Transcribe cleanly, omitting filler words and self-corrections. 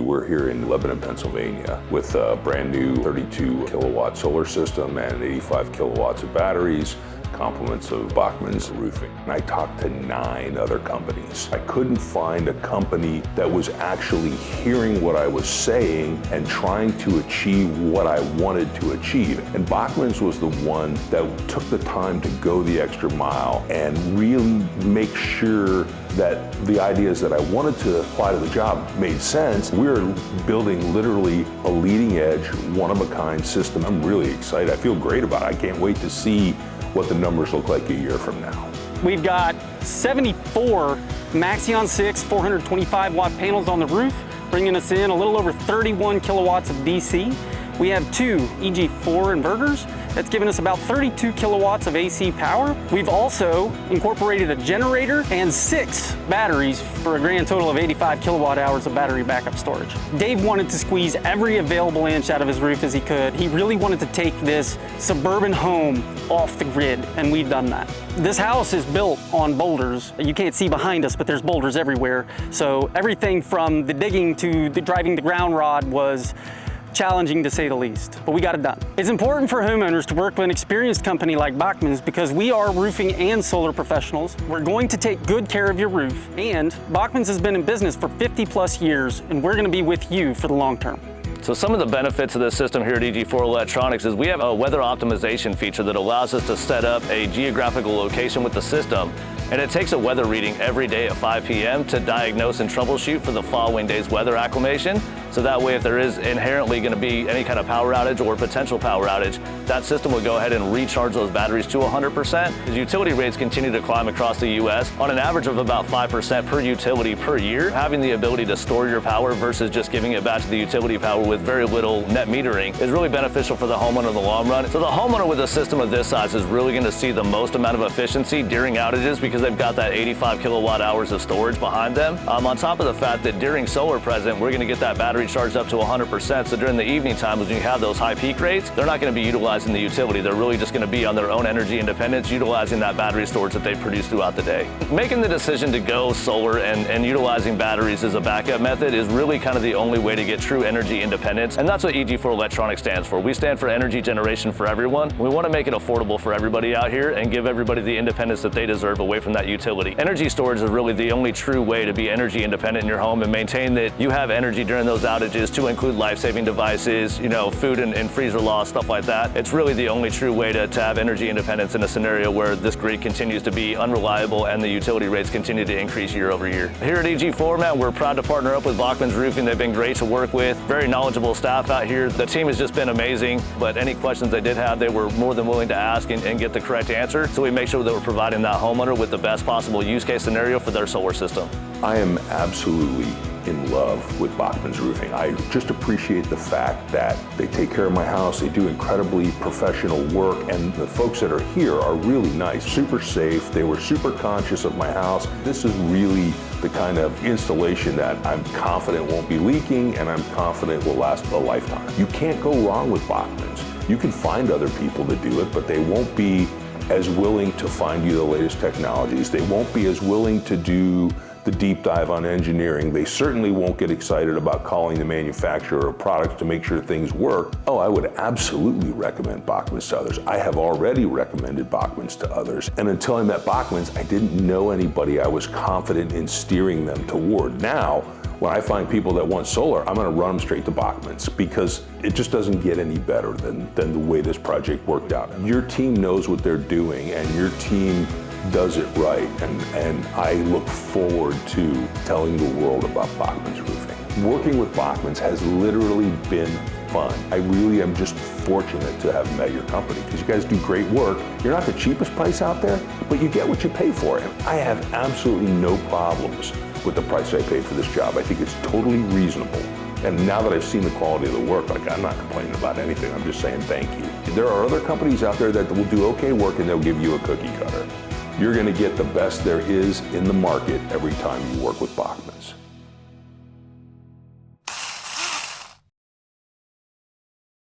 we're here in Lebanon, Pennsylvania with a brand new 32 kilowatt solar system and 85 kilowatts of batteries, compliments of Bachman's roofing. And I talked to 9 other companies. I couldn't find a company that was actually hearing what I was saying and trying to achieve what I wanted to achieve. And Bachman's was the one that took the time to go the extra mile and really make sure that the ideas that I wanted to apply to the job made sense. We're building literally a leading edge, one-of-a-kind system. I'm really excited. I feel great about it. I can't wait to see what the numbers look like a year from now. We've got 74 Maxeon 6 425 watt panels on the roof, bringing us in a little over 31 kilowatts of DC. We have 2 EG4 inverters. That's given us about 32 kilowatts of AC power. We've also incorporated a generator and 6 batteries for a grand total of 85 kilowatt hours of battery backup storage. Dave wanted to squeeze every available inch out of his roof as he could. He really wanted to take this suburban home off the grid, and we've done that. This house is built on boulders. You can't see behind us, but there's boulders everywhere. So everything from the digging to the driving the ground rod was challenging to say the least, but we got it done. It's important for homeowners to work with an experienced company like Bachman's because we are roofing and solar professionals. We're going to take good care of your roof, and Bachman's has been in business for 50 plus years, and we're gonna be with you for the long term. So some of the benefits of this system here at EG4 Electronics is we have a weather optimization feature that allows us to set up a geographical location with the system, and it takes a weather reading every day at 5 p.m. to diagnose and troubleshoot for the following day's weather acclimation. So that way, if there is inherently going to be any kind of power outage or potential power outage, that system will go ahead and recharge those batteries to 100%. As utility rates continue to climb across the U.S. on an average of about 5% per utility per year, having the ability to store your power versus just giving it back to the utility power with very little net metering is really beneficial for the homeowner in the long run. So the homeowner with a system of this size is really going to see the most amount of efficiency during outages because they've got that 85 kilowatt hours of storage behind them. On top of the fact that during solar present, we're going to get that battery charged up to 100%. So during the evening times when you have those high peak rates, they're not going to be utilizing the utility. They're really just going to be on their own energy independence, utilizing that battery storage that they produce throughout the day. Making the decision to go solar and utilizing batteries as a backup method is really kind of the only way to get true energy independence. And that's what EG4 Electronics stands for. We stand for energy generation for everyone. We want to make it affordable for everybody out here and give everybody the independence that they deserve away from that utility. Energy storage is really the only true way to be energy independent in your home and maintain that you have energy during those outages to include life-saving devices, food and freezer loss, stuff like that. It's really the only true way to have energy independence in a scenario where this grid continues to be unreliable and the utility rates continue to increase year over year. Here at EG4, man, we're proud to partner up with Bachman's Roofing. They've been great to work with, very knowledgeable staff out here. The team has just been amazing, but any questions they did have, they were more than willing to ask and get the correct answer. So we make sure that we're providing that homeowner with the best possible use case scenario for their solar system. I am absolutely in love with Bachman's Roofing. I just appreciate the fact that they take care of my house, they do incredibly professional work, and the folks that are here are really nice, super safe. They were super conscious of my house. This is really the kind of installation that I'm confident won't be leaking and I'm confident will last a lifetime. You can't go wrong with Bachman's. You can find other people to do it, but they won't be as willing to find you the latest technologies. They won't be as willing to do the deep dive on engineering. They certainly won't get excited about calling the manufacturer of products to make sure things work. Oh, I would absolutely recommend Bachman's to others. I have already recommended Bachman's to others. And until I met Bachman's, I didn't know anybody I was confident in steering them toward. Now, when I find people that want solar, I'm gonna run them straight to Bachman's because it just doesn't get any better than the way this project worked out. Your team knows what they're doing and your team does it right, and I look forward to telling the world about Bachman's Roofing. Working with Bachman's has literally been fun. I really am just fortunate to have met your company because you guys do great work. You're not the cheapest price out there, but you get what you pay for. And I have absolutely no problems with the price I paid for this job. I think it's totally reasonable. And now that I've seen the quality of the work, I'm not complaining about anything. I'm just saying thank you. There are other companies out there that will do okay work and they'll give you a cookie cutter. You're going to get the best there is in the market every time you work with Bachman's.